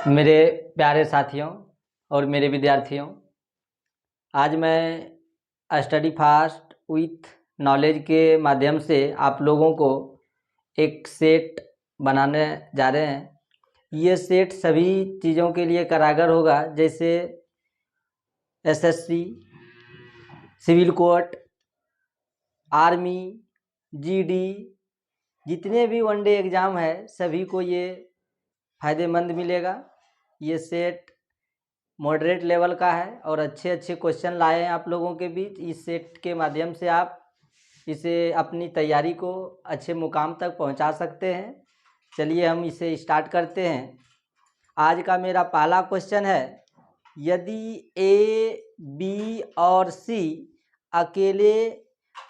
मेरे प्यारे साथियों और मेरे विद्यार्थियों, आज मैं स्टडी फास्ट विथ नॉलेज के माध्यम से आप लोगों को एक सेट बनाने जा रहे हैं। ये सेट सभी चीज़ों के लिए कारगर होगा, जैसे SSC, civil court, army, GD, जितने भी वनडे एग्ज़ाम है सभी को ये फ़ायदेमंद मिलेगा। ये सेट मॉडरेट लेवल का है और अच्छे अच्छे क्वेश्चन लाए हैं आप लोगों के बीच। इस सेट के माध्यम से आप इसे अपनी तैयारी को अच्छे मुकाम तक पहुंचा सकते हैं। चलिए हम इसे स्टार्ट करते हैं। आज का मेरा पहला क्वेश्चन है, यदि ए, बी और सी अकेले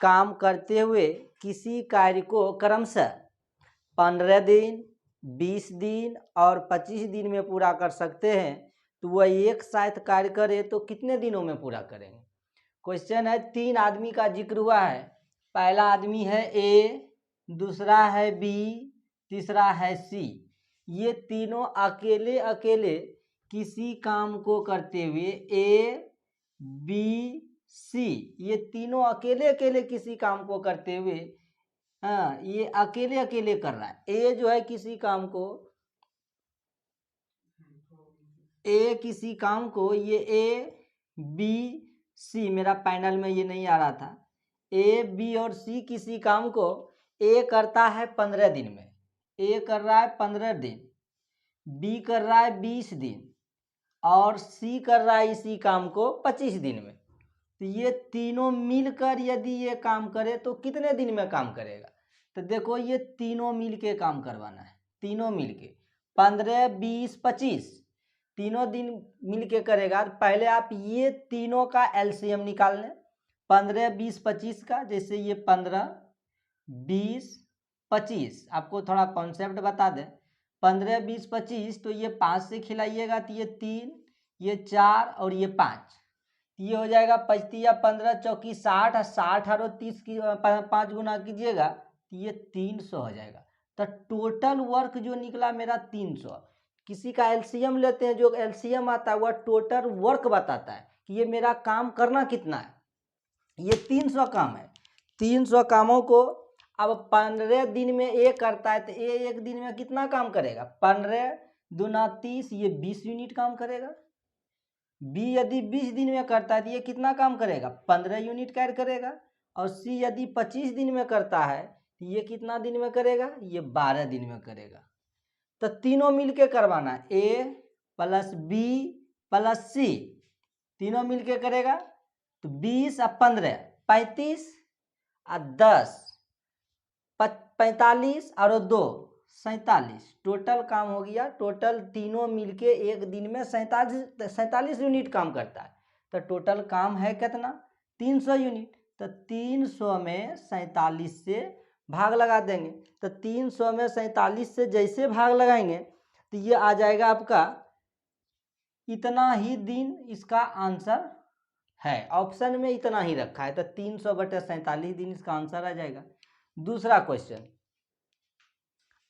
काम करते हुए किसी कार्य को क्रमशः 15 दिन, 20 दिन और 25 दिन में पूरा कर सकते हैं, तो वह एक साथ कार्य करे तो कितने दिनों में पूरा करेंगे। क्वेश्चन है, 3 आदमी का जिक्र हुआ है। पहला आदमी है ए, दूसरा है बी, तीसरा है सी। ये तीनों अकेले अकेले किसी काम को करते हुए ए, बी, सी, ये तीनों अकेले अकेले किसी काम को करते हुए, हाँ, ये अकेले अकेले कर रहा है। ए जो है किसी काम को, किसी काम को ये ए, बी, सी, मेरा पैनल में ये नहीं आ रहा था। ए, बी और सी किसी काम को ए करता है 15 दिन में, ए कर रहा है 15 दिन, बी कर रहा है 20 दिन और सी कर रहा है इसी काम को 25 दिन में। तो ये तीनों मिलकर यदि ये काम करे तो कितने दिन में काम करेगा। तो देखो, ये तीनों मिल के काम करवाना है, तीनों मिल के 15, 20, 25 तीनों दिन मिल के करेगा। पहले आप ये तीनों का एलसीएम निकाल लें, 15, 20, 25 का। जैसे ये 15, 20, 25, आपको थोड़ा कॉन्सेप्ट बता दें। 15, 20, 25 तो ये 5 से खिलाइएगा तो ये 3, ये 4 और ये 5, ये हो जाएगा 25 या 15 चौकी 60, 60 और 30 की 5 गुना कीजिएगा तो ये 300 हो जाएगा। तो टोटल वर्क जो निकला मेरा 300। किसी का एलसीएम लेते हैं, जो एलसीएम आता है वह टोटल वर्क बताता है कि ये मेरा काम करना कितना है। ये 300 काम है। 300 कामों को अब 15 दिन में ए करता है तो ए एक दिन में कितना काम करेगा। 15 दूना 30, ये 20 यूनिट काम करेगा। बी यदि 20 दिन में करता है तो ये कितना काम करेगा, 15 यूनिट कार्य करेगा। और सी यदि 25 दिन में करता है तो ये कितना दिन में करेगा, ये 12 दिन में करेगा। तो तीनों मिलके करवाना है, ए प्लस बी प्लस सी, तीनों मिलके करेगा। तो 20 और 15 35 और 10 45 और 2 47, टोटल काम हो गया। टोटल तीनों मिलके एक दिन में 47 यूनिट काम करता है। तो टोटल काम है कितना, 300 यूनिट। तो 300 में 47 से भाग लगा देंगे। तो 300 में 47 से जैसे भाग लगाएंगे तो ये आ जाएगा आपका इतना ही दिन। इसका आंसर है, ऑप्शन में इतना ही रखा है। तो 300/47 दिन इसका आंसर आ जाएगा। दूसरा क्वेश्चन,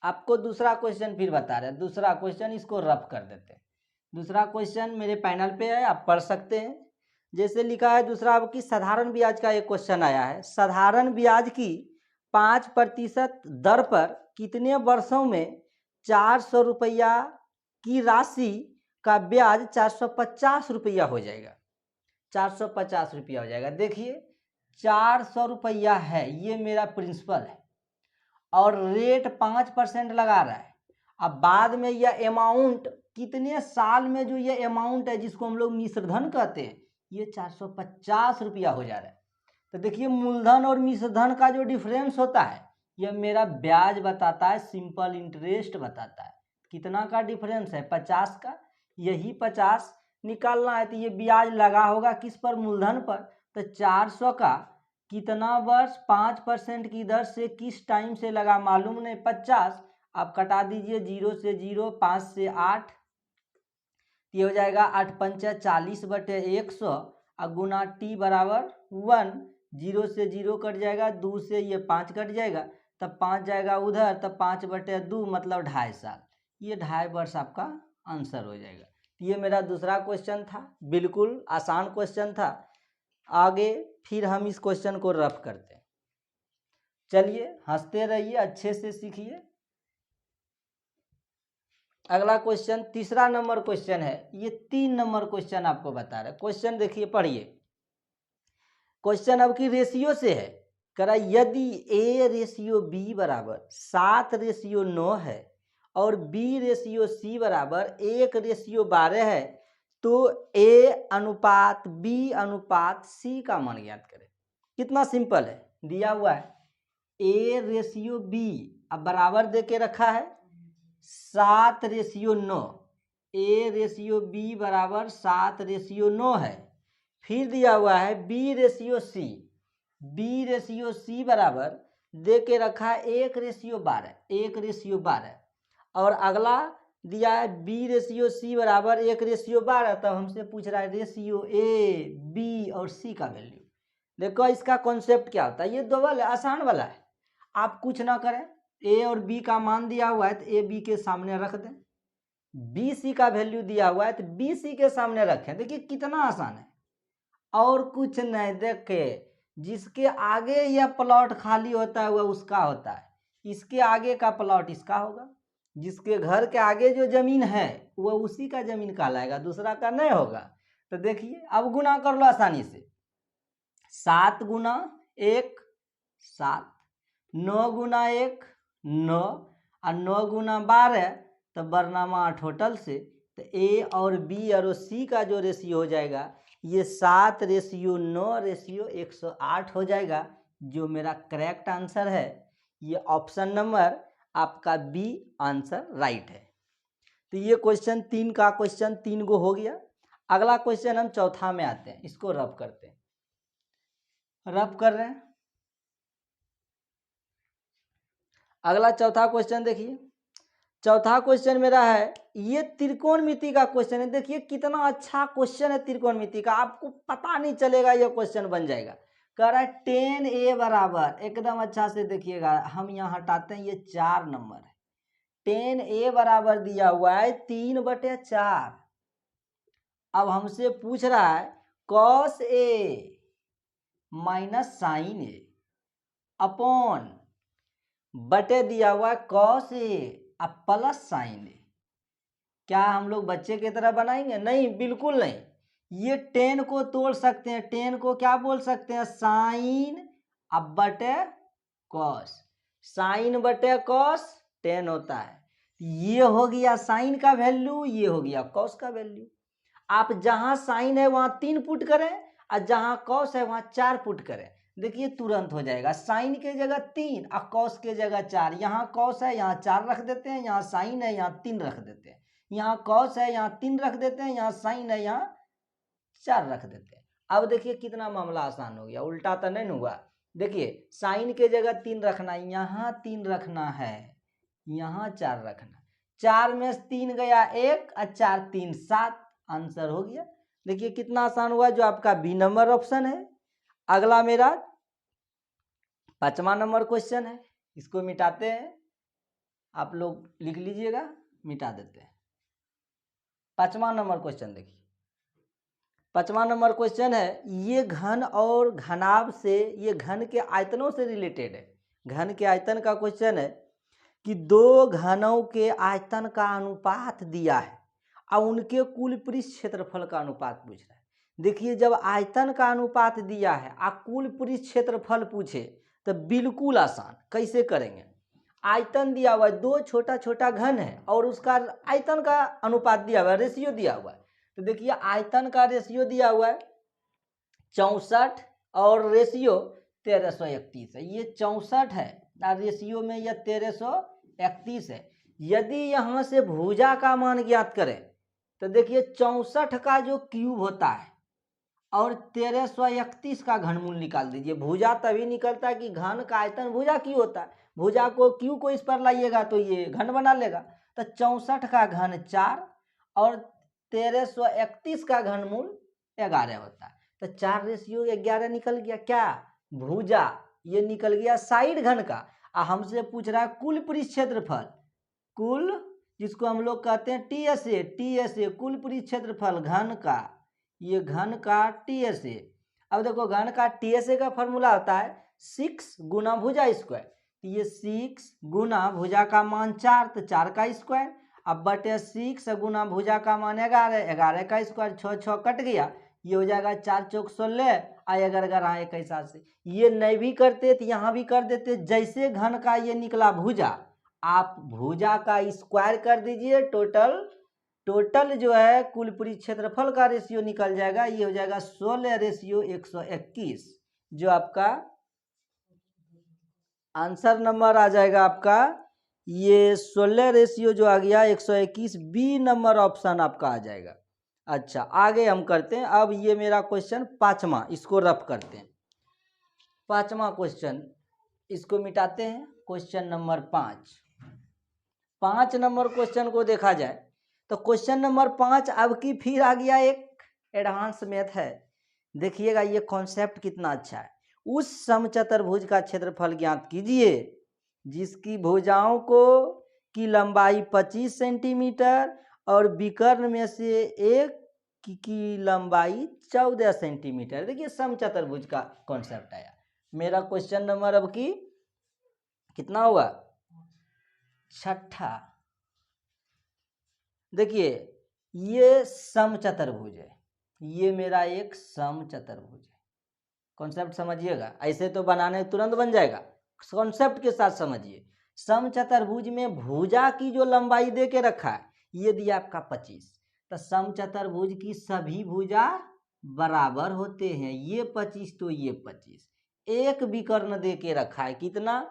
आपको दूसरा क्वेश्चन फिर बता रहे हैं। दूसरा क्वेश्चन इसको रफ कर देते हैं। दूसरा क्वेश्चन मेरे पैनल पे है, आप पढ़ सकते हैं। जैसे लिखा है दूसरा, आपकी साधारण ब्याज का एक क्वेश्चन आया है। साधारण ब्याज की 5% दर पर कितने वर्षों में 400 रुपया की राशि का ब्याज 450 रुपया हो जाएगा। 450 रुपया हो जाएगा। देखिए 400 रुपया है, ये मेरा प्रिंसिपल है और रेट 5% लगा रहा है। अब बाद में यह अमाउंट कितने साल में, जो ये अमाउंट है जिसको हम लोग मिश्रधन कहते हैं, ये 450 रुपया हो जा रहा है। तो देखिए मूलधन और मिश्रधन का जो डिफरेंस होता है यह मेरा ब्याज बताता है, सिंपल इंटरेस्ट बताता है। कितना का डिफरेंस है, 50 का। यही 50 निकालना है तो ये ब्याज लगा होगा किस पर, मूलधन पर। तो 400 का कितना वर्ष 5% की दर से किस टाइम से लगा मालूम नहीं, 50 आप कटा दीजिए, 0 से 0, 5 से 8, ये हो जाएगा 8 पंचा 40/100 और गुना टी बराबर 1, 0 से 0 कट जाएगा, 2 से ये 5 कट जाएगा, तब 5 जाएगा उधर, तब 5/2 मतलब 2.5 साल। ये 2.5 वर्ष आपका आंसर हो जाएगा। तो ये मेरा दूसरा क्वेश्चन था, बिल्कुल आसान क्वेश्चन था। आगे फिर हम इस क्वेश्चन को रफ करते हैं। चलिए हंसते रहिए, अच्छे से सीखिए। अगला क्वेश्चन तीसरा नंबर क्वेश्चन है, ये 3 नंबर क्वेश्चन आपको बता रहा है। क्वेश्चन देखिए, पढ़िए। क्वेश्चन अब की रेशियो से है, कह रहा यदि A रेशियो B बराबर 7:9 है और B रेशियो C बराबर 1:12 है, तो A अनुपात B अनुपात C का मान ज्ञात करें। कितना सिंपल है, दिया हुआ है A रेशियो B, अब बराबर दे के रखा है 7:9। A रेशियो B बराबर 7:9 है। फिर दिया हुआ है B ratio C, B ratio C बराबर दे के रखा है 1:12, 1:12। और अगला दिया है B रेशियो C बराबर 1:12। तब हमसे पूछ रहा है रेशियो A, B और C का वैल्यू। देखो इसका कॉन्सेप्ट क्या होता है, ये डबल है, आसान वाला है। आप कुछ ना करें, A और B का मान दिया हुआ है तो A B के सामने रख दें, B C का वैल्यू दिया हुआ है तो B C के सामने रखें। देखिए कितना आसान है, और कुछ नहीं। देखे जिसके आगे यह प्लॉट खाली होता है वह उसका होता है, इसके आगे का प्लॉट इसका होगा, जिसके घर के आगे जो जमीन है वह उसी का जमीन कहलाएगा, दूसरा का नहीं होगा। तो देखिए अब गुना कर लो आसानी से, 7 गुना 1 7, 9 गुना 1 9, और 9 गुना 12, तो बरनामा टोटल से तो A और B और C का जो रेशियो हो जाएगा ये 7:9:108 हो जाएगा, जो मेरा करेक्ट आंसर है। ये ऑप्शन नंबर आपका B आंसर राइट है। तो ये क्वेश्चन 3 का क्वेश्चन 3 गो हो गया। अगला क्वेश्चन हम चौथा में आते हैं, इसको रफ करते हैं। रफ कर रहे हैं। अगला चौथा क्वेश्चन देखिए, चौथा क्वेश्चन मेरा है ये त्रिकोणमिति का क्वेश्चन है। देखिए कितना अच्छा क्वेश्चन है त्रिकोणमिति का, आपको पता नहीं चलेगा ये क्वेश्चन बन जाएगा। कह रहा है 10A बराबर, एकदम अच्छा से देखिएगा, हम यहाँ हटाते हैं, ये 4 नंबर है। 10A बराबर दिया हुआ है 3/4। अब हमसे पूछ रहा है cos A minus sine A upon बटे दिया हुआ है cos A अब प्लस साइन ए। क्या हम लोग बच्चे की तरह बनाएंगे? नहीं, बिल्कुल नहीं। ये 10 को तोड़ सकते हैं, 10 को क्या बोल सकते हैं, साइन अब बटे कॉस, साइन बटे कॉस 10 होता है। ये हो गया साइन का वैल्यू, ये हो गया कॉस का वैल्यू। आप जहां साइन है वहां 3 पुट करें और जहां कॉस है वहां 4 पुट करें, देखिए तुरंत हो जाएगा। साइन के जगह 3 और कॉस के जगह 4, यहाँ कॉस है यहाँ 4 रख देते हैं, यहाँ साइन है यहाँ 3 रख देते हैं, यहाँ कॉस है यहाँ 3 रख देते हैं, यहाँ साइन है यहाँ 4 रख देते हैं। अब देखिए कितना मामला आसान हो गया, उल्टा तो नहीं हुआ। देखिए साइन के जगह 3 रखना, यहाँ 3 रखना है, यहाँ 4 रखना, 4 में 3 गया 1 और 4 3 7, आंसर हो गया। देखिए कितना आसान हुआ, जो आपका बी नंबर ऑप्शन है। अगला मेरा 5वां नंबर क्वेश्चन है, इसको मिटाते हैं, आप लोग लिख लीजिएगा, मिटा देते हैं। 5वां नंबर क्वेश्चन देखिए, 5वां नंबर क्वेश्चन है, ये घन और घनाभ से, ये घन के आयतनों से रिलेटेड है। घन के आयतन का क्वेश्चन है कि 2 घनों के आयतन का अनुपात दिया है और उनके कुल पृष्ठ क्षेत्रफल का अनुपात पूछ रहा है। देखिए जब आयतन का अनुपात दिया है और कुल पृष्ठ क्षेत्रफल पूछे तो बिल्कुल आसान, कैसे करेंगे। आयतन दिया हुआ है, 2 छोटा छोटा घन है और उसका आयतन का अनुपात दिया हुआ है, रेशियो दिया हुआ है। तो देखिए आयतन का रेशियो दिया हुआ है 64 और रेशियो 1331 है। ये 64 है और रेशियो में यह 1331 है। यदि यहाँ से भुजा का मान ज्ञात करें तो देखिए 64 का जो क्यूब होता है और 1331 का घनमूल निकाल दीजिए। भुजा तभी निकलता है कि घन का आयतन भुजा क्यू होता है, भुजा को क्यू को इस पर लाइएगा तो ये घन बना लेगा। तो 64 का घन 4 और 1331 का घनमूल 11 होता है। तो 4:11 निकल गया। क्या? भुजा, ये निकल गया साइड घन का। हमसे पूछ रहा है कुल पृष्ठ क्षेत्रफल, कुल जिसको हम लोग कहते हैं टीएसए। टीएसए कुल पृष्ठ क्षेत्रफल घन का, ये घन का टीएसए। अब देखो घन का टीएसए का फॉर्मूला होता है 6 गुना भुजा स्क्वायर। तो ये 6 गुना भुजा का मान 4, तो 4 का स्क्वायर। अब बटे 6 गुना भुजा का मान 11, 11 का स्क्वायर, 6 6 कट गया, ये हो जाएगा 4 चौक 16, अगर अगर हाँ एक हिसाब से ये नहीं भी करते तो यहाँ भी कर देते। जैसे घन का ये निकला भुजा, आप भुजा का स्क्वायर कर दीजिए, टोटल जो है कुल पृष्ठ क्षेत्रफल का रेशियो निकल जाएगा। ये हो जाएगा 16:121, जो आपका आंसर नंबर आ जाएगा आपका ये 16 जो आ गया 121, बी नंबर ऑप्शन आपका आ जाएगा। अच्छा आगे हम करते हैं। अब ये मेरा क्वेश्चन पांचवा, इसको रफ करते हैं। पांचवा क्वेश्चन, इसको मिटाते हैं। क्वेश्चन नंबर 5 नंबर क्वेश्चन को देखा जाए तो क्वेश्चन नंबर 5 अब की फिर आ गया एक एडवांस मैथ है। देखिएगा ये कॉन्सेप्ट कितना अच्छा है। उस समचतुर्भुज का क्षेत्रफल ज्ञात कीजिए जिसकी भुजाओं को की लंबाई 25 सेंटीमीटर और विकर्ण में से एक की लंबाई 14 सेंटीमीटर। देखिए समचतुर्भुज का कॉन्सेप्ट आया। मेरा क्वेश्चन नंबर अब की कितना हुआ, छठा। देखिए ये समचतुर्भुज है, ये मेरा एक समचतुर्भुज है। कॉन्सेप्ट समझिएगा, ऐसे तो बनाने तुरंत बन जाएगा, कॉन्सेप्ट के साथ समझिए। समचतुर्भुज में भुजा की जो लंबाई दे के रखा है ये दिया आपका 25, तो समचतुर्भुज की सभी भुजा बराबर होते हैं। ये 25 तो ये 25। एक विकर्ण दे के रखा है, कितना,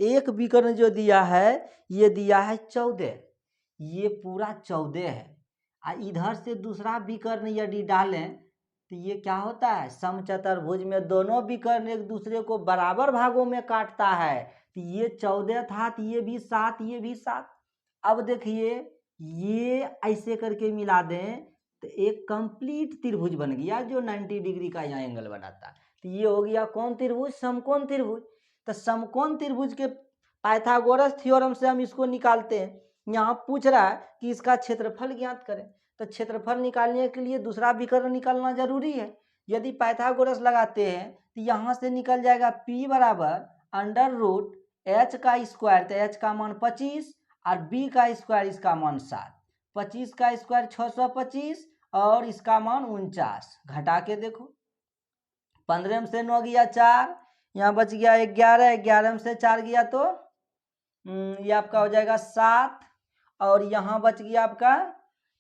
एक विकर्ण जो दिया है ये दिया है 14, ये पूरा 14 है। इधर से दूसरा विकर्ण यदि डालें तो ये क्या होता है, समचतुर्भुज में दोनों विकर्ण एक दूसरे को बराबर भागों में काटता है। तो ये 14 था, तो ये भी 7, ये भी 7। अब देखिए ये ऐसे करके मिला दें तो एक कंप्लीट त्रिभुज बन गया जो 90 डिग्री का यहाँ एंगल बनाता है। तो ये हो गया कौन त्रिभुज, समकोण त्रिभुज। तो समकोण त्रिभुज के पाइथागोरस थ्योरम से हम इसको निकालते हैं। यहाँ पूछ रहा है कि इसका क्षेत्रफल ज्ञात करें, तो क्षेत्रफल निकालने के लिए दूसरा विकर्ण निकालना जरूरी है। यदि पाइथागोरस लगाते हैं तो यहाँ से निकल जाएगा P बराबर √h का स्क्वायर, तो h का मान 25 और b का स्क्वायर इसका मान 7, 25 का स्क्वायर 625 और इसका मान 49। घटा के देखो, 15 में से 9 गया 4, यहाँ बच गया 11, 11 में से 4 गया तो ये आपका हो जाएगा 7, और यहाँ बच गया आपका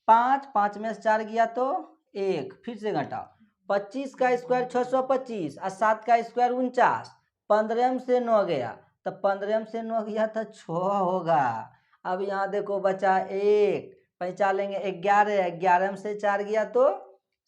5, 5 में से 4 गया तो 1। फिर से घटाओ, 25 का स्क्वायर 625 और 7 का स्क्वायर 49, 15 में से 9 गया तो 15 में से 9 गया तो 6 होगा। अब यहाँ देखो बचा 1, पहचान लेंगे 11, 11 में से 4 गया तो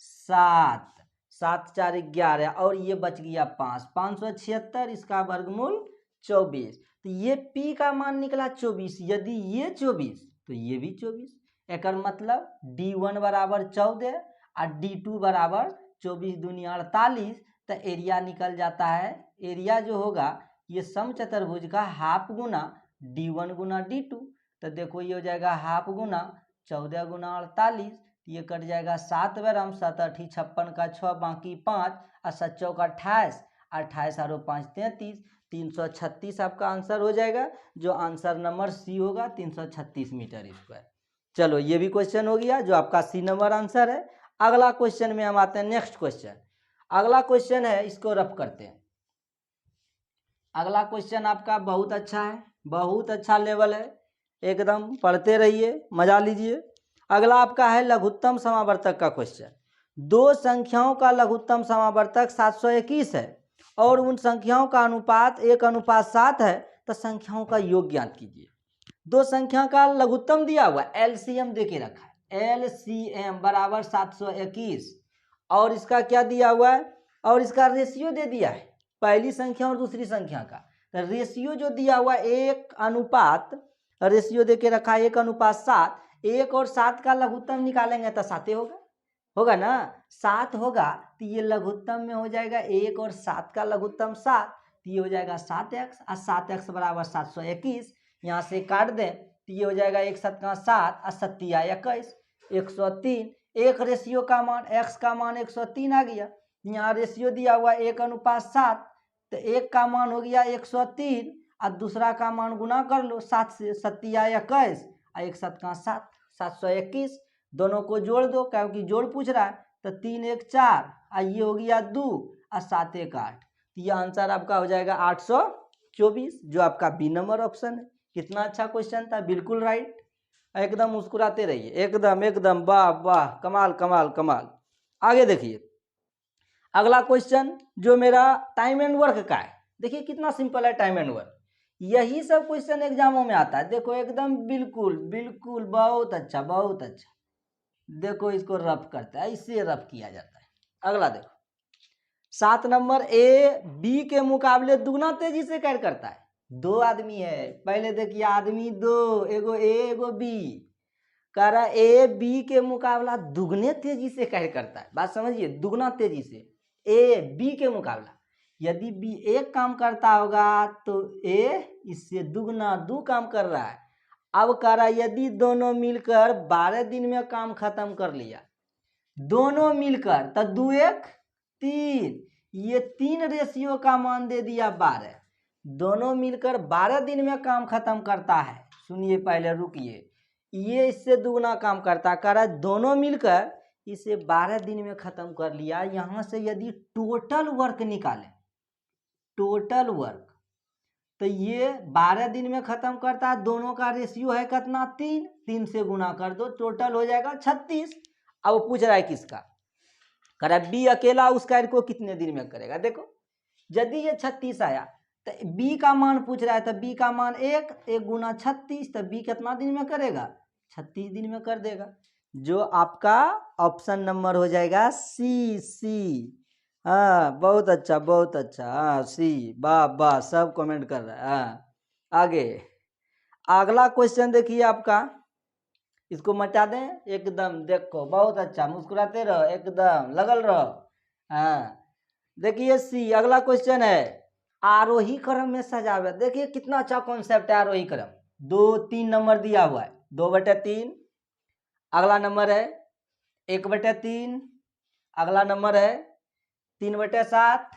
7, 7 4 11, और ये बच गया 5, 576, इसका वर्गमूल 24। तो ये P का मान निकला 24। यदि ये 24 तो ये भी 24। एक मतलब D1 बराबर 14 और D2 बराबर 24 दूनी 48। तो एरिया निकल जाता है। एरिया जो होगा ये समचतुर्भुज का हाफ गुना D1 गुना D2। तो देखो ये हो जाएगा हाफ गुना 14 गुना 48, ये कट जाएगा 7 बार, हम 7 8 56 का 6 बाकी 5 और 7 चौक 28, 28 और 5 33, 336 आपका आंसर हो जाएगा, जो आंसर नंबर सी होगा 336 मीटर स्क्वायर। चलो ये भी क्वेश्चन हो गया जो आपका सी नंबर आंसर है। अगला क्वेश्चन में हम आते हैं। नेक्स्ट क्वेश्चन, अगला क्वेश्चन है, इसको रफ करते हैं। अगला क्वेश्चन आपका बहुत अच्छा है, बहुत अच्छा लेवल है, एकदम पढ़ते रहिए, मजा लीजिए। अगला आपका है लघुत्तम समावर्तक का क्वेश्चन। दो संख्याओं का लघुत्तम समावर्तक 721 है और उन संख्याओं का अनुपात 1:7 है, तो संख्याओं का योग ज्ञात कीजिए। दो संख्या का लघुत्तम दिया हुआ, एलसीएम दे के रखा है, एलसीएम बराबर 721, और इसका क्या दिया हुआ है, और इसका रेशियो दे दिया है, पहली संख्या और दूसरी संख्या का। तो रेशियो जो दिया हुआ 1:, रेशियो दे के रखा है 1:7, 1 और 7 का लघुत्तम निकालेंगे तो 7 होगा ना, 7 होगा। तो ये लघुत्तम में हो जाएगा 1 और 7 का लघुत्तम 7, तो ये हो जाएगा 7x, और 7x बराबर 721। यहाँ से काट दें तो ये हो जाएगा 1×7 और 7×21 103। एक रेशियो का मान x का मान 103 आ गया। यहाँ रेशियो दिया हुआ 1:7, तो एक का मान हो गया 103 और दूसरा का मान गुना कर लो 7 से, 7×21 और 1×7 721। दोनों को जोड़ दो क्योंकि जोड़ पूछ रहा है, तो 3×1=4 और ये हो गया 2 और 7×1=8। तो ये आंसर आपका हो जाएगा 824, जो आपका बी नंबर ऑप्शन है। कितना अच्छा क्वेश्चन था, बिल्कुल राइट। एकदम मुस्कुराते रहिए, एकदम एकदम, वाह वाह, कमाल कमाल कमाल। आगे देखिए अगला क्वेश्चन जो मेरा टाइम एंड वर्क का है। देखिए कितना सिंपल है टाइम एंड वर्क, यही सब क्वेश्चन एग्जामों में आता है। देखो एकदम बिल्कुल बिल्कुल, बहुत अच्छा बहुत अच्छा। देखो इसको रफ करता है, इससे रफ किया जाता है। अगला देखो 7 नंबर, ए बी के मुकाबले दुगना तेजी से कार्य करता है। दो आदमी है, पहले देखिए आदमी दो, एगो ए एगो बी। कह रहा ए बी के मुकाबला दुगने तेजी से कार्य करता है। बात समझिए, दुगना तेजी से ए बी के मुकाबला। यदि बी एक काम करता होगा तो ए इससे दुगना दो काम कर रहा है। अब कह रहा यदि दोनों मिलकर 12 दिन में काम खत्म कर लिया, दोनों मिलकर, तो 2×1=3, ये 3 रेशियो का मान दे दिया 12। दोनों मिलकर 12 दिन में काम खत्म करता है। सुनिए पहले, रुकिए, ये इससे दुगना काम करता, कह रहा है दोनों मिलकर इसे 12 दिन में खत्म कर लिया। यहां से यदि टोटल वर्क निकालें, टोटल वर्क, तो ये 12 दिन में खत्म करता है। दोनों का रेशियो है कितना, 3, 3 से गुना कर दो, टोटल हो जाएगा 36। अब वो पूछ रहा है किसका, कह रहा है बी अकेला उस कार्य को कितने दिन में करेगा। देखो यदि ये 36 आया तो बी का मान पूछ रहा है, तो बी का मान 1 गुना 36, तो बी कितना दिन में करेगा, 36 दिन में कर देगा। जो आपका ऑप्शन नंबर हो जाएगा सी। हाँ बहुत अच्छा बहुत अच्छा, हाँ सी, वाह वाह, सब कमेंट कर रहा है। हाँ आगे अगला क्वेश्चन देखिए आपका, इसको मचा दें एकदम। देखो बहुत अच्छा, मुस्कुराते रहो, एकदम लगल रहो। हाँ देखिए सी, अगला क्वेश्चन है आरोही क्रम में सजावट। देखिए कितना अच्छा कॉन्सेप्ट है आरोही क्रम। 2-3 नंबर दिया हुआ है, 2/3। अगला नंबर है 1/3। अगला नंबर है 3/7।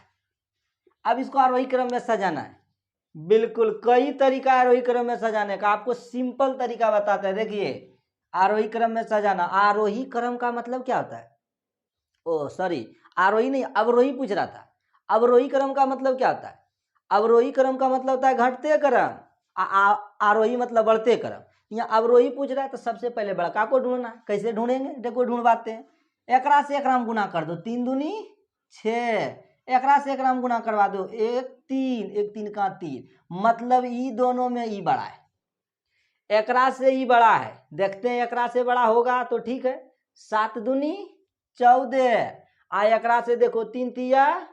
अब इसको आरोही क्रम में सजाना है। बिल्कुल कई तरीका है आरोही क्रम में सजाने का, आपको सिंपल तरीका बताते हैं। देखिए आरोही क्रम में सजाना, आरोही क्रम का मतलब क्या होता है, ओ सॉरी आरोही नहीं, अवरोही पूछ रहा था। अवरोही क्रम का मतलब क्या होता है, अवरोही क्रम का मतलब होता है घटते क्रम, आरोही मतलब बढ़ते क्रम। यहाँ अवरोही पूछ रहा है तो सबसे पहले बड़का को ढूंढना। कैसे ढूंढेंगे, देखो ढूंढवाते हैं। एकरा से एकरा में गुना कर दो, 3 दूनी 6। एकरा से एकरा में गुना करवा दो, 1 3, 1 3 का 3, मतलब ई दोनों में ई बड़ा है, एकरा से ई बड़ा है। देखते हैं एकरा से बड़ा होगा तो ठीक है। 7 दूनी 14, आ एकरा से देखो 3×3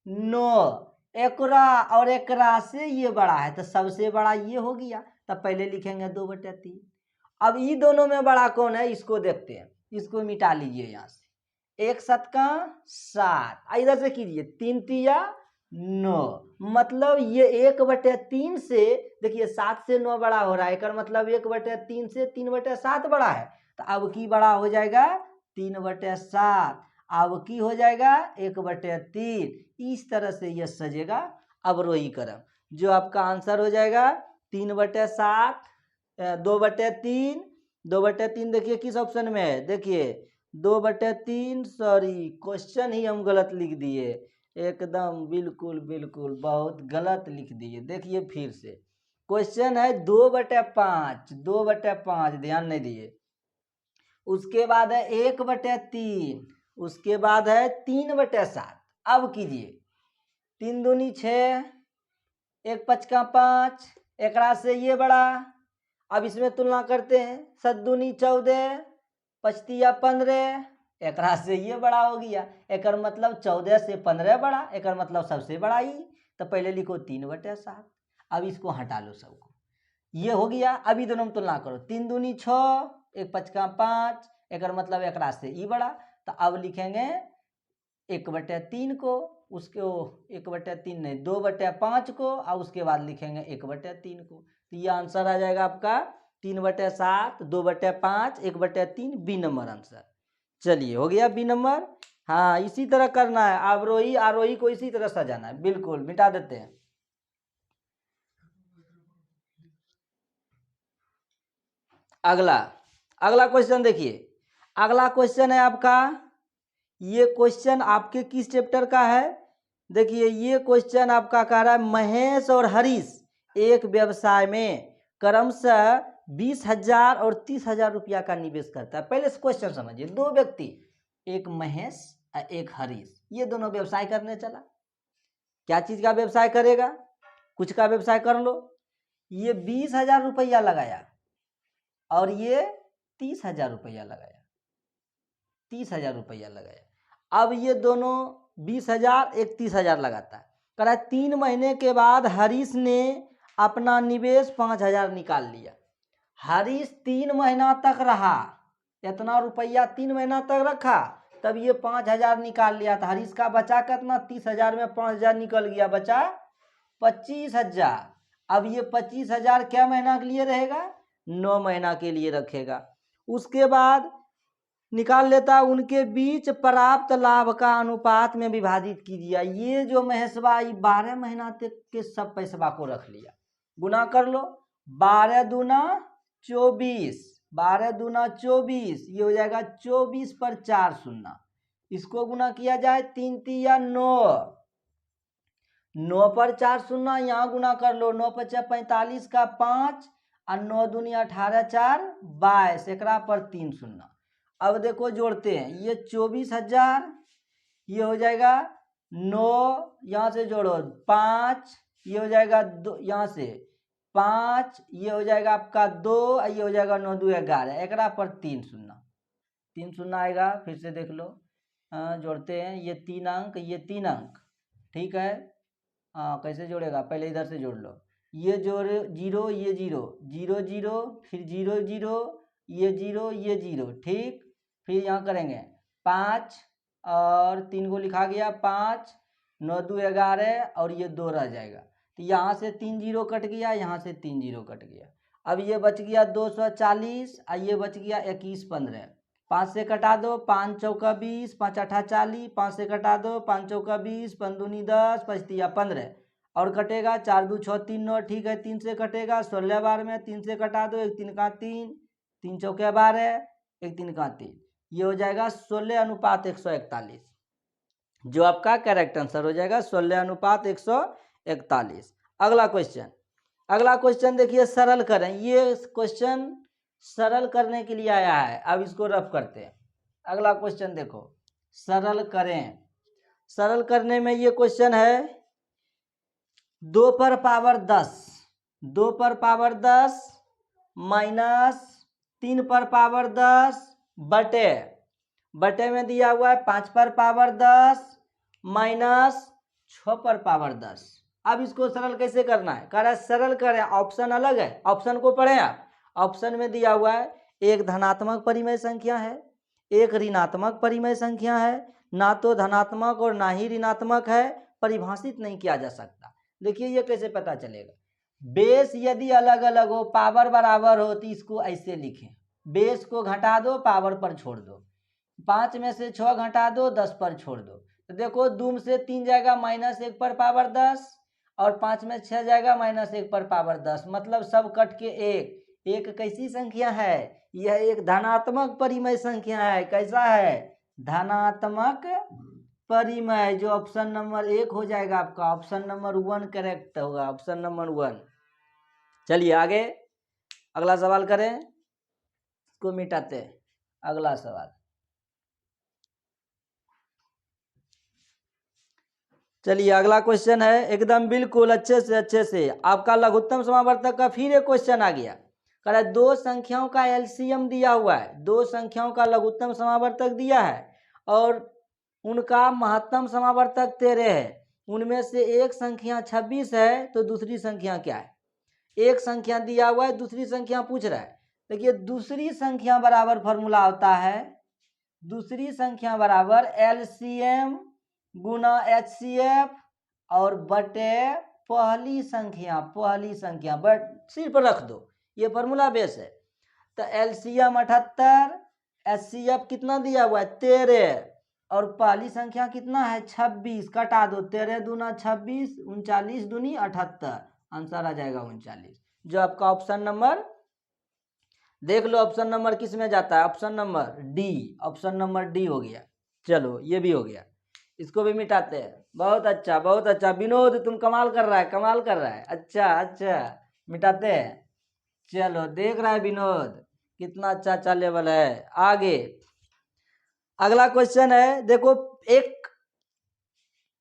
9, एकरा और एकरा से ये बड़ा है, तो सबसे बड़ा ये हो गया। तब पहले लिखेंगे 2/3। अब ये दोनों में बड़ा कौन है, इसको देखते हैं। इसको मिटा लीजिए यहाँ से, 1×7 7, इधर से कीजिए 3×3 9, मतलब ये 1/3 से, देखिए 7 से 9 बड़ा हो रहा है, एक मतलब 1/3 से 3/7 बड़ा है। तो अब की बड़ा हो जाएगा 3/7, अब की हो जाएगा 1/3। इस तरह से यह सजेगा अवरोही क्रम, जो आपका आंसर हो जाएगा 3/7, 2/3। 2/3 देखिए किस ऑप्शन में है, देखिए 2/3, सॉरी क्वेश्चन ही हम गलत लिख दिए, एकदम बिल्कुल बिल्कुल बहुत गलत लिख दिए। देखिए फिर से क्वेश्चन है 2/5, 2/5 ध्यान नहीं दिए। उसके बाद है 1/3, उसके बाद है 3/7। अब कीजिए 3 दूनी 6, 1 5 5, एकरा से ये बड़ा। अब इसमें तुलना करते हैं, 7 दूनी 14, 5 15, एकरा से ये बड़ा हो गया। एक मतलब 14 से 15 बड़ा, एक मतलब सबसे बड़ा ही। तो पहले लिखो 3/7। अब इसको हटा लो सबको, ये हो गया। अभी दोनों में तुलना करो, 3 दूनी 6, 1 5 5, एक मतलब एकरा से ई बड़ा। तो अब लिखेंगे 1/3 को, उसको 1/3 नहीं 2/5 को, और उसके बाद लिखेंगे 1/3 को। तो ये आंसर आ जाएगा आपका 3/7, 2/5, 1/3, बी नंबर आंसर। चलिए हो गया बी नंबर। हाँ इसी तरह करना है, अवरोही आरोही को इसी तरह सजाना है। बिल्कुल मिटा देते हैं। अगला क्वेश्चन देखिए, अगला क्वेश्चन है आपका, ये क्वेश्चन आपके किस चैप्टर का है? देखिए ये क्वेश्चन आपका कह रहा है महेश और हरीश एक व्यवसाय में क्रमशः 20,000 और 30,000 रुपया का निवेश करता है। पहले से क्वेश्चन समझिए, दो व्यक्ति, एक महेश और एक हरीश, ये दोनों व्यवसाय करने चला। क्या चीज का व्यवसाय करेगा? कुछ का व्यवसाय कर लो। ये 20,000 रुपया लगाया और ये 30,000 रुपया लगाया, 30,000 रुपया लगाया। अब ये दोनों 20,000 एक 30,000 लगाता है। कह रहा है 3 महीने के बाद हरीश ने अपना निवेश 5,000 निकाल लिया। हरीश 3 महीना तक रहा, इतना रुपया 3 महीना तक रखा, तब ये 5,000 निकाल लिया। था हरीश का बचा कितना? 30,000 में 5,000 निकल गया, बचा 25,000। अब ये 25,000 क्या महीना के लिए रहेगा? 9 महीना के लिए रखेगा। उसके बाद निकाल लेता, उनके बीच प्राप्त लाभ का अनुपात में विभाजित कीजिए। ये जो महेशवा 12 महीना तक के सब पैसवा को रख लिया, गुना कर लो। 12 दूना 24, 12 दूना 24, ये हो जाएगा 24 पर 4 शून्य। इसको गुना किया जाए 3 तिया 9, 9 पर 4 शून्य, यहाँ गुना कर लो। 9 5 45 का 5 और 9 दूनी 18 4 22, एकरा पर 3 शून्य। अब देखो जोड़ते हैं, ये 24,000, ये हो जाएगा 9, यहाँ से जोड़ो 5, ये हो जाएगा 2, यहाँ से 5, ये हो जाएगा आपका 2, ये हो जाएगा 9 2 11, एकरा पर 3 शून्य, 3 शून्य आएगा। फिर से देख लो, जोड़ते हैं, ये 3 अंक, ये 3 अंक, ठीक है। कैसे जोड़ेगा? पहले इधर से जोड़ लो। ये जोड़ 0, ये 0, 0 0, फिर 0 0, ये 0, ये 0, ठीक। फिर यहाँ करेंगे 5 और 3 को लिखा गया 5, 9 2 11 और ये 2 रह जाएगा। तो यहाँ से 3 0 कट गया, यहाँ से 3 0 कट गया। अब ये बच गया 240 और ये बच गया 21 15। 5 से कटा दो, 5 चौका 20, 5 8 40, 5 से कटा दो, 5 चौका 20, 5 दूनी 10, 5 तिया 15 और कटेगा 4 2 6 3 9, ठीक है। 3 से कटेगा 16 बार में, 3 से कटा दो, 1 3 का 3, 3 चौके 12, 1 3 का 3, ये हो जाएगा 16:141, जो आपका करेक्ट आंसर हो जाएगा 16:141। अगला क्वेश्चन देखिए, सरल करें। ये क्वेश्चन सरल करने के लिए आया है, अब इसको रफ करते हैं। अगला क्वेश्चन देखो, सरल करें। सरल करने में ये क्वेश्चन है 2 पर पावर 10, 2 पर पावर 10 माइनस 3 पर पावर 10 बटे में दिया हुआ है 5 पर पावर 10 माइनस 6 पर पावर 10। अब इसको सरल कैसे करना है? कह रहा है सरल करें, ऑप्शन अलग है, ऑप्शन को पढ़ें आप। ऑप्शन में दिया हुआ है एक धनात्मक परिमेय संख्या है, एक ऋणात्मक परिमेय संख्या है, ना तो धनात्मक और ना ही ऋणात्मक है, परिभाषित नहीं किया जा सकता। देखिए ये कैसे पता चलेगा? बेस यदि अलग अलग हो, पावर बराबर हो, तो इसको ऐसे लिखें, बेस को घटा दो, पावर पर छोड़ दो। 5 में से 6 घटा दो, 10 पर छोड़ दो। तो देखो 2 से 3 जाएगा -1 पर पावर 10 और 5 में 6 जाएगा -1 पर पावर 10, मतलब सब कट के एक कैसी संख्या है? यह एक धनात्मक परिमेय संख्या है। कैसा है? धनात्मक परिमेय, जो ऑप्शन नंबर 1 हो जाएगा आपका। ऑप्शन नंबर 1 करेक्ट होगा, ऑप्शन नंबर 1। चलिए आगे अगला सवाल करें, इसको मिटाते हैं। अगला सवाल, चलिए अगला क्वेश्चन है एकदम बिल्कुल अच्छे से आपका लघुत्तम समावर्तक का फिर एक क्वेश्चन आ गया। कह रहा है दो संख्याओं का एलसीएम दिया हुआ है, दो संख्याओं का लघुत्तम समावर्तक दिया है और उनका महत्तम समावर्तक 13 है। उनमें से एक संख्या 26 है, तो दूसरी संख्या क्या है? एक संख्या दिया हुआ है, दूसरी संख्या पूछ रहा है। देखिए दूसरी संख्या बराबर फॉर्मूला होता है, दूसरी संख्या बराबर एलसीएम गुना एचसीएफ और बटे पहली संख्या बट सिर्फ रख दो, ये फॉर्मूला बेस है। तो एलसीएम 78, एचसीएफ कितना दिया हुआ है 13, और पहली संख्या कितना है 26, कटा दो 13 दूना 26, 39 दूनी 78, आंसर आ जाएगा 39, जो आपका ऑप्शन नंबर, देख लो ऑप्शन नंबर किस में जाता है, option number D, option number D हो गया। चलो ये भी हो गया, इसको भी मिटाते हैं। बहुत अच्छा बहुत अच्छा विनोद, तुम कमाल कर रहा है, कमाल कर रहा है, अच्छा अच्छा, मिटाते हैं। चलो देख रहा है विनोद कितना अच्छा अच्छा लेवल है। आगे अगला क्वेश्चन है, देखो एक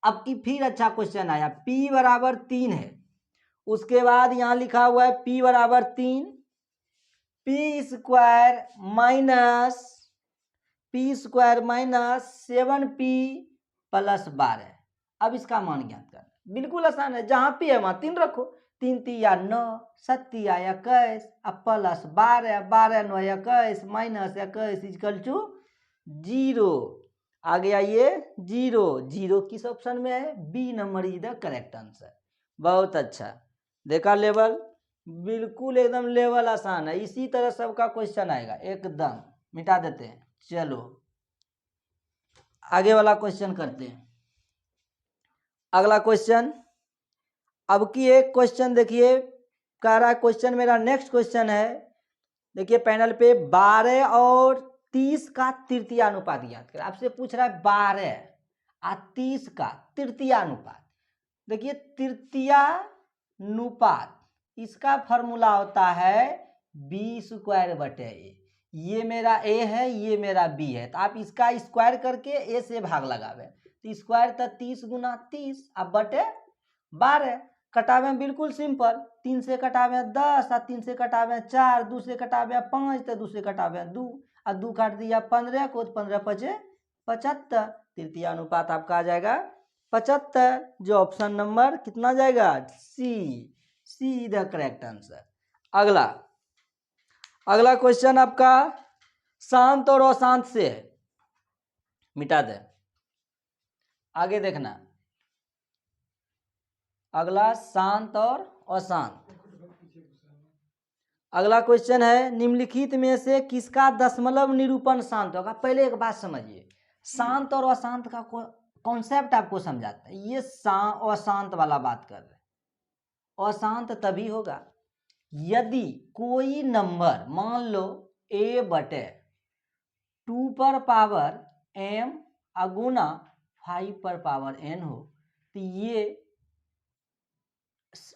अब की फिर अच्छा क्वेश्चन आया, p बराबर 3 है, उसके बाद यहां लिखा हुआ है p बराबर 3, P square minus 7p plus 12। अब इसका मान ज्ञात करना, बिल्कुल आसान है, जहां p है वहां 3 रखो, 3 तिया 9, 7 तिया 21, अब प्लस 12, 12 9 21 माइनस 21 इक्वल टू 0। आ गया ये 0, 0 किस ऑप्शन में है, B number is the correct answer. बहुत अच्छा, देखा लेवल, बिल्कुल एकदम लेवल आसान है, इसी तरह सबका क्वेश्चन आएगा एकदम, मिटा देते हैं। चलो आगे वाला क्वेश्चन करते हैं। अगला क्वेश्चन, अब की एक क्वेश्चन देखिए, कह रहा है क्वेश्चन मेरा नेक्स्ट क्वेश्चन है, देखिए पैनल पे 12 और 30 का तृतीयानुपात ज्ञात करें। आपसे पूछ रहा है 12 और 30 का तृतीयानुपात। देखिए तृतीयानुपात इसका फॉर्मूला होता है बी स्क्वायर बटे ए, ये मेरा ए है ये मेरा बी है, तो आप इसका स्क्वायर करके ए से भाग लगावे, तो स्क्वायर तो 30 गुना 30 अब बटे 12, कटावे बिल्कुल सिंपल, 3 से कटावे 10 और 3 से कटावे 4, 2 से कटावे 5 तो 2 से कटावे 2 और 2 काट दिया 15 को, 15 पचे 75, तृतीयानुपात आपका आ जाएगा 75, जो ऑप्शन नंबर कितना जाएगा सी द करेक्ट आंसर। अगला क्वेश्चन आपका शांत और अशांत से है, मिटा दे, आगे देखना। अगला शांत और अशांत, अगला क्वेश्चन है निम्नलिखित में से किसका दशमलव निरूपण शांत होगा। पहले एक बात समझिए, शांत और अशांत का कॉन्सेप्ट आपको समझाते हैं, ये अशांत वाला बात कर रहे हैं। अशांत तभी होगा यदि कोई नंबर मान लो a बटे 2 पर पावर m अगुना 5 पर पावर n हो, तो ये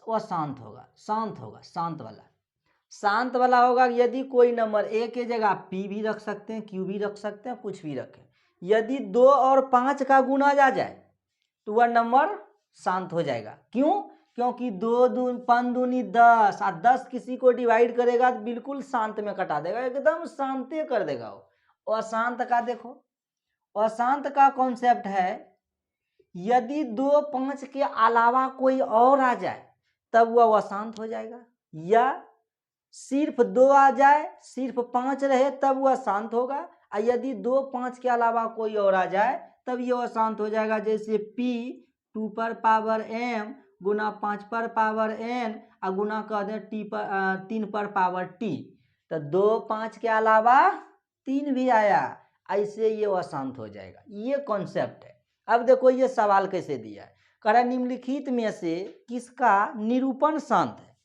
अशांत होगा, शांत होगा, शांत वाला होगा यदि कोई नंबर a के जगह p भी रख सकते हैं, q भी रख सकते हैं, कुछ भी रखें, यदि 2 और 5 का गुना आ जाए तो वह नंबर शांत हो जाएगा। क्यों? क्योंकि 2 दूनी 5 दूनी 10 और 10 किसी को डिवाइड करेगा तो बिल्कुल शांत में कटा देगा, एकदम शांति कर देगा वो। अशांत का देखो, अशांत का कॉन्सेप्ट है यदि 2 5 के अलावा कोई और आ जाए तब वह अशांत हो जाएगा, या सिर्फ 2 आ जाए सिर्फ 5 रहे तब वह शांत होगा, और यदि 2 5 के अलावा कोई और आ जाए तब यह अशांत हो जाएगा। जैसे p 2 पर पावर m गुना 5 पर पावर n और गुना कर दें 3 पर पावर t, तो 2 5 के अलावा 3 भी आया, ऐसे ये अशांत हो जाएगा, ये कॉन्सेप्ट है। अब देखो ये सवाल कैसे दिया है, कह रहा है निम्नलिखित में से किसका निरूपण शांत है।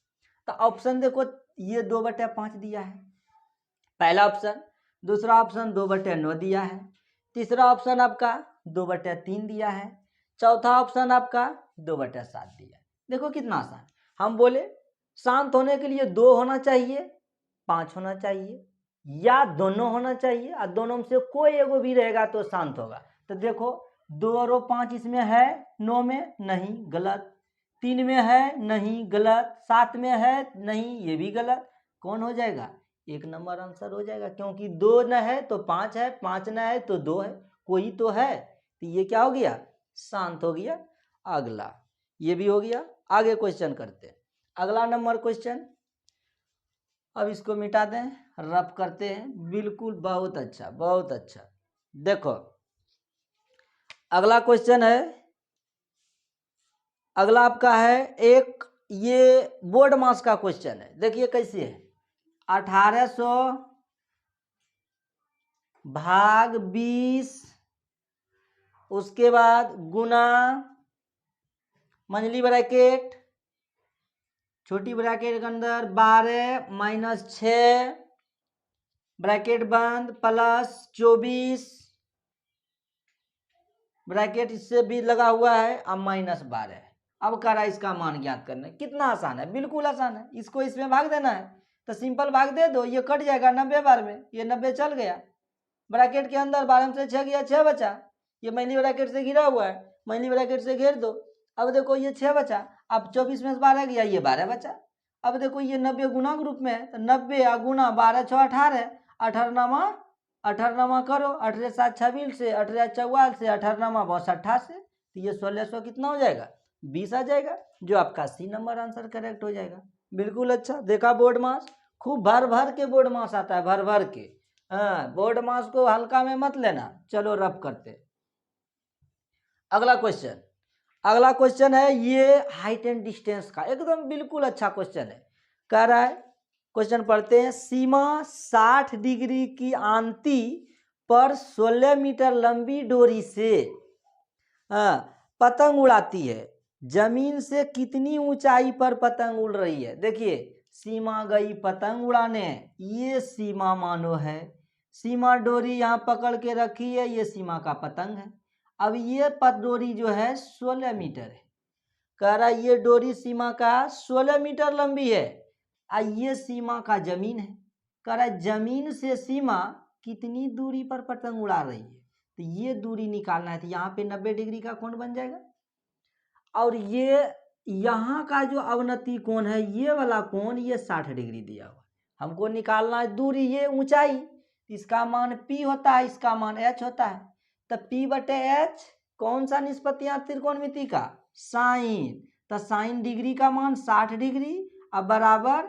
तो ऑप्शन देखो, ये 2/5 दिया है पहला ऑप्शन, दूसरा ऑप्शन 2/9 दिया है, तीसरा ऑप्शन आपका 2/3 दिया है, चौथा ऑप्शन आपका 2/7 दिया है। देखो कितना आसान, हम बोले शांत होने के लिए 2 होना चाहिए, 5 होना चाहिए, या दोनों होना चाहिए, और दोनों में से कोई एगो भी रहेगा तो शांत होगा। तो देखो 2 और 5 इसमें है, 9 में नहीं, गलत, 3 में है नहीं, गलत, 7 में है नहीं, ये भी गलत, कौन हो जाएगा, 1 नंबर आंसर हो जाएगा, क्योंकि 2 न है तो 5 है, 5 न है तो 2 है, कोई तो है, तो ये क्या हो गया, शांत हो गया। अगला ये भी हो गया, आगे क्वेश्चन करते हैं। अगला नंबर क्वेश्चन, अब इसको मिटा दें, रफ करते हैं, बिल्कुल बहुत अच्छा बहुत अच्छा। देखो अगला क्वेश्चन है, अगला आपका है एक ये बोर्ड मास का क्वेश्चन है, देखिए कैसे है। 1800 भाग 20, उसके बाद गुना मंझली ब्रैकेट छोटी ब्रैकेट के अंदर 12 माइनस 6 ब्रैकेट बंद प्लस 24 ब्रैकेट इससे भी लगा हुआ है, अब माइनस 12। अब कह रहा है इसका मान ज्ञात करना है। कितना आसान है, बिल्कुल आसान है। इसको इसमें भाग देना है तो सिंपल भाग दे दो, ये कट जाएगा 90 बार में, ये 90 चल गया। ब्रैकेट के अंदर 12 में से 6 गया, 6 बचा। ये महीनी ब्रैकेट से घिरा हुआ है, महीनी ब्रैकेट से घेर दो। अब देखो ये 6 बचा, अब 24 में से 12 गया, ये 12 बचा। अब देखो ये 90 गुना ग्रुप में है तो 90 गुना 12 6 18, 18 करो, 18 7 26 से, 18 44 से, 18 बहुत 88 से, तो ये 1600 कितना हो जाएगा, 20 आ जाएगा, जो आपका सी नंबर आंसर करेक्ट हो जाएगा। बिल्कुल अच्छा, देखा बोर्ड मास, खूब भर भर के बोर्ड मास आता है, भर भर के। हाँ, बोर्ड मास को हल्का में मत लेना। चलो रब करते। अगला क्वेश्चन है ये हाइट एंड डिस्टेंस का, एकदम बिल्कुल अच्छा क्वेश्चन है। कह रहा है, क्वेश्चन पढ़ते हैं। सीमा 60 डिग्री की आंती पर 16 मीटर लंबी डोरी से पतंग उड़ाती है, जमीन से कितनी ऊंचाई पर पतंग उड़ रही है। देखिए सीमा गई पतंग उड़ाने, ये सीमा मानो है, सीमा डोरी यहाँ पकड़ के रखी है, ये सीमा का पतंग है। अब ये डोरी जो है 16 मीटर है। कह रहा है ये डोरी सीमा का 16 मीटर लंबी है, ये सीमा का जमीन है। कह रहा है जमीन से सीमा कितनी दूरी पर पतंग उड़ा रही है, तो ये दूरी निकालना है। तो यहाँ पे 90 डिग्री का कोण बन जाएगा, और ये यहाँ का जो अवनति कोण है, ये वाला कोण, ये 60 डिग्री दिया हुआ। हमको निकालना है दूरी, ये ऊंचाई, इसका मान P होता है, इसका मान H होता है। तो P/H कौन सा निष्पत्ति यहाँ त्रिकोणमिति का, साइन। तो साइन डिग्री का मान 60 डिग्री, अब बराबर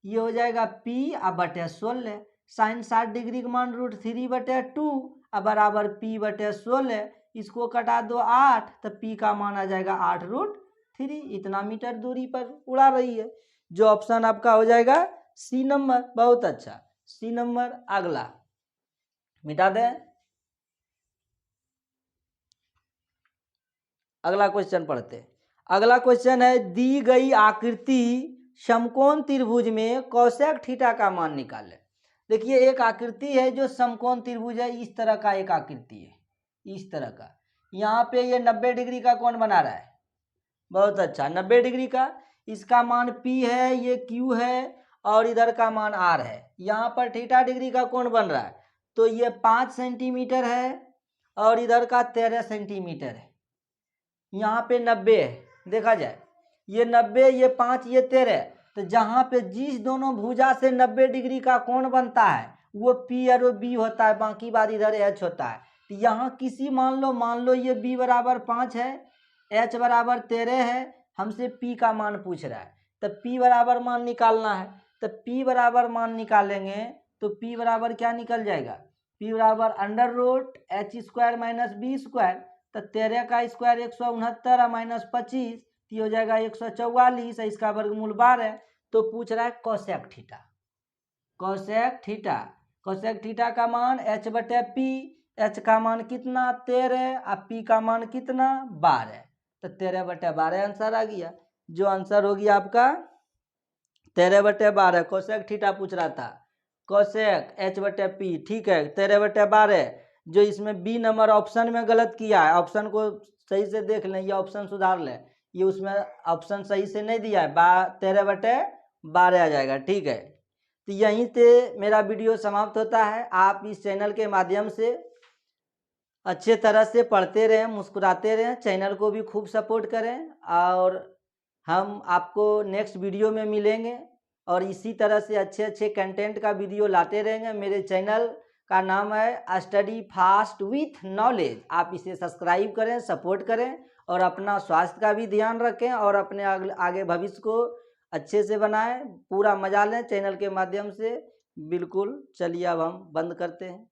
ये हो जाएगा P/16। साइन 60 डिग्री का मान √3/2, अब बराबर P/16। इसको कटा दो 8, तो P का मान आ जाएगा 8√3। इतना मीटर दूरी पर उड़ा रही है, जो ऑप्शन आपका हो जाएगा सी नंबर। बहुत अच्छा, सी नंबर। अगला मिटा दें, अगला क्वेश्चन पढ़ते। अगला क्वेश्चन है, दी गई आकृति समकोण त्रिभुज में कोसेक थीटा का मान निकालें। देखिए एक आकृति है जो समकोण त्रिभुज है, इस तरह का एक आकृति है, इस तरह का। यहाँ पे ये 90 डिग्री का कोण बना रहा है, बहुत अच्छा, 90 डिग्री का। इसका मान P है, ये Q है, और इधर का मान R है। यहाँ पर थीटा डिग्री का कोण बन रहा है, तो ये 5 सेंटीमीटर है, और इधर का 13 सेंटीमीटर है। यहाँ पे 90 है, देखा जाए, ये 90, ये 5, ये 13। तो जहाँ पे जिस दोनों भुजा से 90 डिग्री का कोण बनता है वो P और B होता है, बाकी बात इधर H होता है। तो यहाँ किसी मान लो ये B बराबर 5 है, H बराबर 13 है, हमसे P का मान पूछ रहा है, तो P बराबर मान निकालना है। तो P बराबर मान निकालेंगे तो P बराबर क्या निकल जाएगा, P बराबर √H² - B²। तो 13 का स्क्वायर 169 माइनस 25, हो जाएगा 144, इसका वर्गमूल 12। तो पूछ रहा है cosec theta, cosec theta. Cosec theta का मान H/P, H का मान कितना 13, और P का मान कितना 12। तो 13/12 आंसर आ गया, जो आंसर हो गया आपका 13/12। कोसेक थीटा पूछ रहा था, कोसेक H/P, ठीक है, 13/12। जो इसमें बी नंबर ऑप्शन में गलत किया है, ऑप्शन को सही से देख लें, ये ऑप्शन सुधार लें, ये उसमें ऑप्शन सही से नहीं दिया है, 13/12 आ जाएगा, ठीक है। तो यहीं से मेरा वीडियो समाप्त होता है। आप इस चैनल के माध्यम से अच्छे तरह से पढ़ते रहें, मुस्कुराते रहें, चैनल को भी खूब सपोर्ट करें, और हम आपको नेक्स्ट वीडियो में मिलेंगे, और इसी तरह से अच्छे अच्छे कंटेंट का वीडियो लाते रहेंगे। मेरे चैनल का नाम है स्टडी फास्ट विथ नॉलेज। आप इसे सब्सक्राइब करें, सपोर्ट करें, और अपना स्वास्थ्य का भी ध्यान रखें, और अपने आगे भविष्य को अच्छे से बनाएं, पूरा मजा लें चैनल के माध्यम से। बिल्कुल, चलिए अब हम बंद करते हैं।